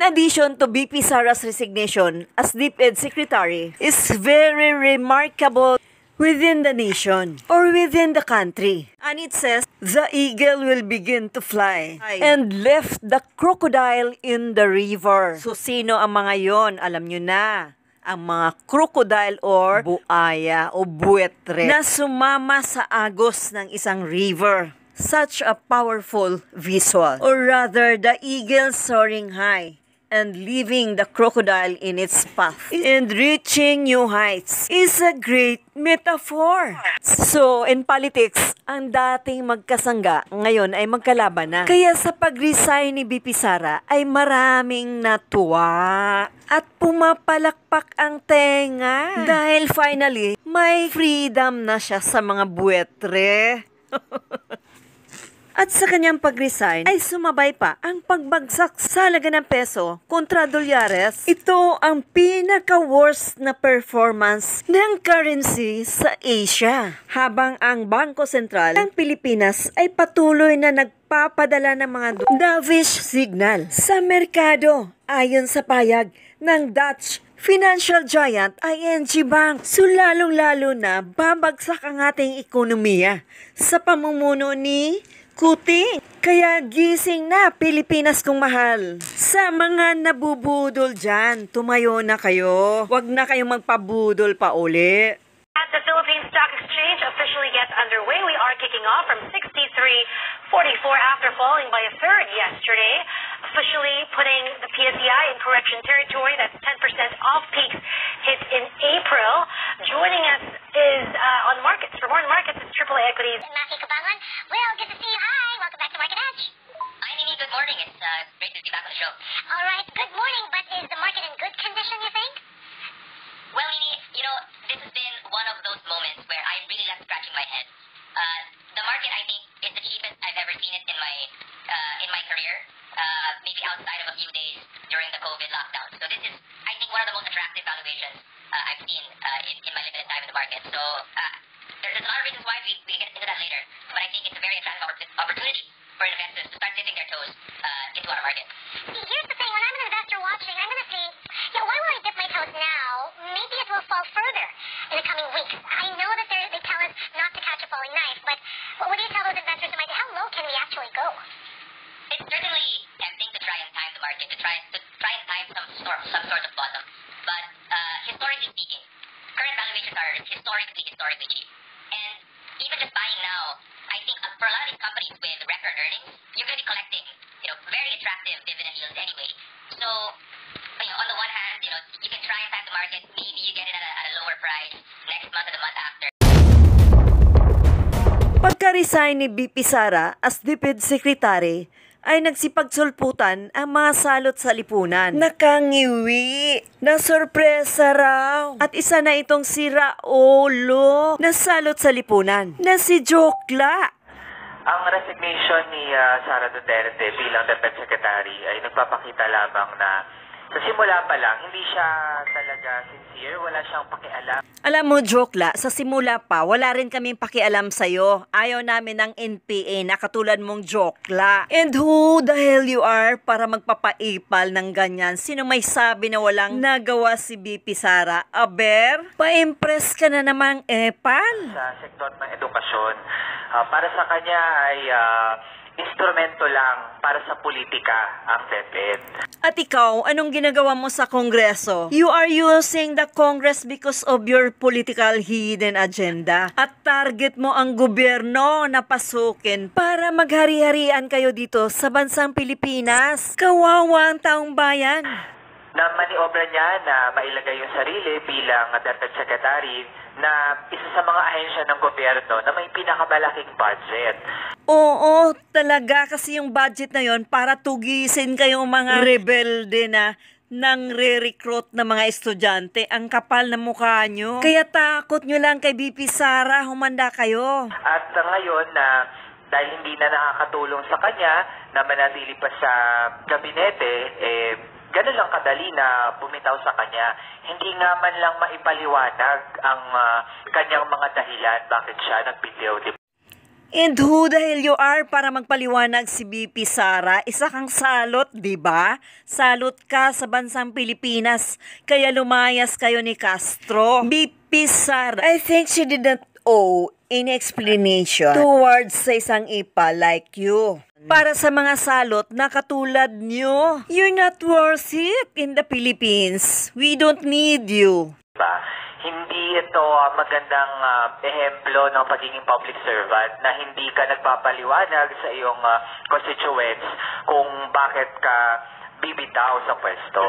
addition to BP Sara's resignation as DepEd Secretary, is very remarkable within the nation or within the country. And it says, the eagle will begin to fly and left the crocodile in the river. So sino ang mga yon? Alam nyo na. Ang mga crocodile or buaya o buwetre na sumama sa agos ng isang river. Such a powerful visual. Or rather, the eagle soaring high and leaving the crocodile in its path and reaching new heights is a great metaphor. So, in politics, ang dating magkasangga ngayon ay magkalaban na. Kaya sa pag-resign ni BP Sara ay maraming natuwa at pumapalakpak ang tenga dahil finally may freedom na siya sa mga buwetre. At sa kanyang pag-resign ay sumabay pa ang pagbagsak sa halaga ng peso kontra dolyares. Ito ang pinaka-worst na performance ng currency sa Asia. Habang ang Bangko Sentral ng Pilipinas ay patuloy na nagpapadala ng mga dovish signal sa merkado ayon sa payag ng Dutch financial giant ING Bank. So lalong-lalo na babagsak ang ating ekonomiya sa pamumuno ni Kuti. Kaya gising na Pilipinas kong mahal. Sa mga nabubudol dyan, tumayo na kayo. Huwag na kayong magpabudol pa uli. At the Philippine Stock Exchange officially gets underway. We are kicking off from 63.44 after falling by a third yesterday, officially putting the PSEI in correction territory. That's 10% off peaks hit in April. Joining us is on markets. For more on markets, it's AAA Equities. Matthew Kabangan. Well, good to see you. Hi. Welcome back to Market Edge. Hi, Nini. Good morning. It's great to be back on the show. All right. Good morning. But is the market in good condition, you think? Well, Nini, this has been one of those moments where I'm really left scratching my head. The market, I think, is the cheapest I've ever seen it in my career. Maybe outside of a few days during the COVID lockdown. So this is, I think, one of the most attractive valuations I've seen in my limited time in the market. So there's a lot of reasons why we get into that later. But I think it's a very attractive opportunity for investors to start dipping their toes into our market. See, here's the thing. When I'm an investor watching, I'm going to see, why will I dip my toes now? Maybe it will fall further in the coming weeks. I know that they tell us not to catch a falling knife, but what do you tell those investors who might say, how low can we actually go? It's certainly tempting to try and time the market, to try and time some sort of bottom. But historically speaking, current valuations are historically cheap. And even just buying now, I think for a lot of these companies with record earnings, you're going to be collecting, very attractive dividend yields anyway. So, on the one hand, you can try and time the market. Maybe you get it at a lower price next month or the month after. Pagka-resign ni BP Sara as DepEd Secretary, ay nagsipagsulputan ang mga salot sa lipunan. Nakangiwi, na sorpresa raw. At isa na itong si Raulo na salot sa lipunan, na si Jokla. Ang resignation ni Sara Duterte bilang DepEd Secretary ay nagpapakita lamang na sa simula pa lang, hindi siya talaga sincere, wala siyang pakialam. Alam mo, Jokla, sa simula pa, wala rin kaming pakialam sa'yo. Ayaw namin ng NPA na katulad mong Jokla. And who the hell you are para magpapaipal ng ganyan? Sino may sabi na walang nagawa si BP Sara? Aber, pa-impress ka na namang epal. Sa sektor ng edukasyon, para sa kanya ay instrumento lang para sa politika ang DepEd. At ikaw, anong ginagawa mo sa Kongreso? You are using the Congress because of your political hidden agenda. At target mo ang gobyerno na pasukin para maghari-harian kayo dito sa bansang Pilipinas. Kawawa ang taong bayan. Na maniobra niya na mailagay yung sarili bilang DepEd Secretary na isa sa mga ahensya ng gobyerno na may pinakamalaking budget. Oo, talaga kasi yung budget na yon para tugisin kayong mga rebelde na nang re-recruit na mga estudyante. Ang kapal na mukha nyo. Kaya takot nyo lang kay BP Sara, humanda kayo. At ngayon na dahil hindi na nakakatulong sa kanya na manatili pa sa gabinete, ganun lang kadali na bumitaw sa kanya. Hindi nga man lang maipaliwanag ang kanyang mga dahilan bakit siya nagbitiw. And who the hell you are para magpaliwanag si BP Sara? Isa kang salot, di ba? Salot ka sa bansang Pilipinas, kaya lumayas kayo ni Castro. BP Sara, I think she did not owe any explanation towards sa isang ipa like you. Para sa mga salot na katulad nyo, you're not worth it in the Philippines. We don't need you. Diba? Hindi ito magandang ehemplo ng pagiging public servant na hindi ka nagpapaliwanag sa iyong constituents kung bakit ka bibitaw sa pwesto.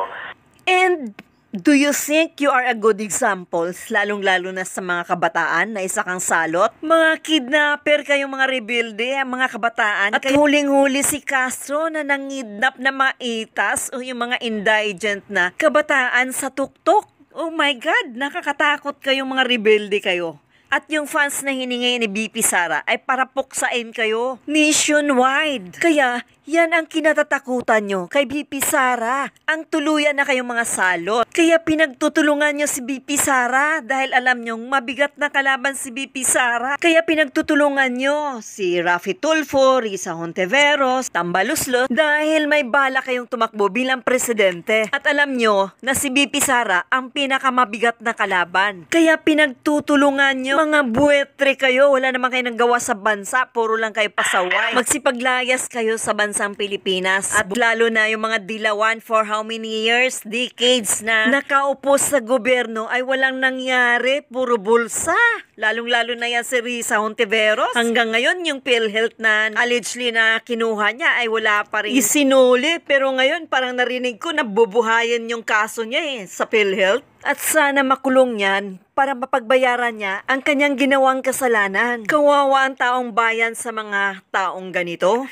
And do you think you are a good example, lalong-lalo na sa mga kabataan na isa kang salot? Mga kidnapper kayong mga rebelde, mga kabataan. At huling-huli si Castro na nangidnap na mga itas o yung mga indigent na kabataan sa tuktok. Oh my God, nakakatakot kayong mga rebelde kayo. At yung fans na hiningi ni BP Sara ay para puksain kayo nationwide. Kaya yan ang kinatatakutan nyo kay BP Sara. Ang tuluyan na kayong mga salot. Kaya pinagtutulungan nyo si BP Sara dahil alam nyong mabigat na kalaban si BP Sara. Kaya pinagtutulungan nyo si Raffy Tulfo, Risa Hontiveros, Tambaluslos dahil may bala kayong tumakbo bilang presidente. At alam nyo na si BP Sara ang pinakamabigat na kalaban. Kaya pinagtutulungan nyo. Mga buwetre kayo, wala naman kayo nanggawa sa bansa, puro lang kayo pasaway. Magsipaglayas kayo sa bansang Pilipinas. At lalo na yung mga dilawan for how many years, decades na nakaupo sa gobyerno ay walang nangyari, puro bulsa. Lalong-lalo na yan si Risa Hontiveros. Hanggang ngayon yung PhilHealth na allegedly na kinuha niya ay wala pa rin isinuli. Pero ngayon parang narinig ko na bubuhayin yung kaso niya sa PhilHealth. At sana makulong yan para mapagbayaran niya ang kanyang ginawang kasalanan. Kawawa ang taong bayan sa mga taong ganito.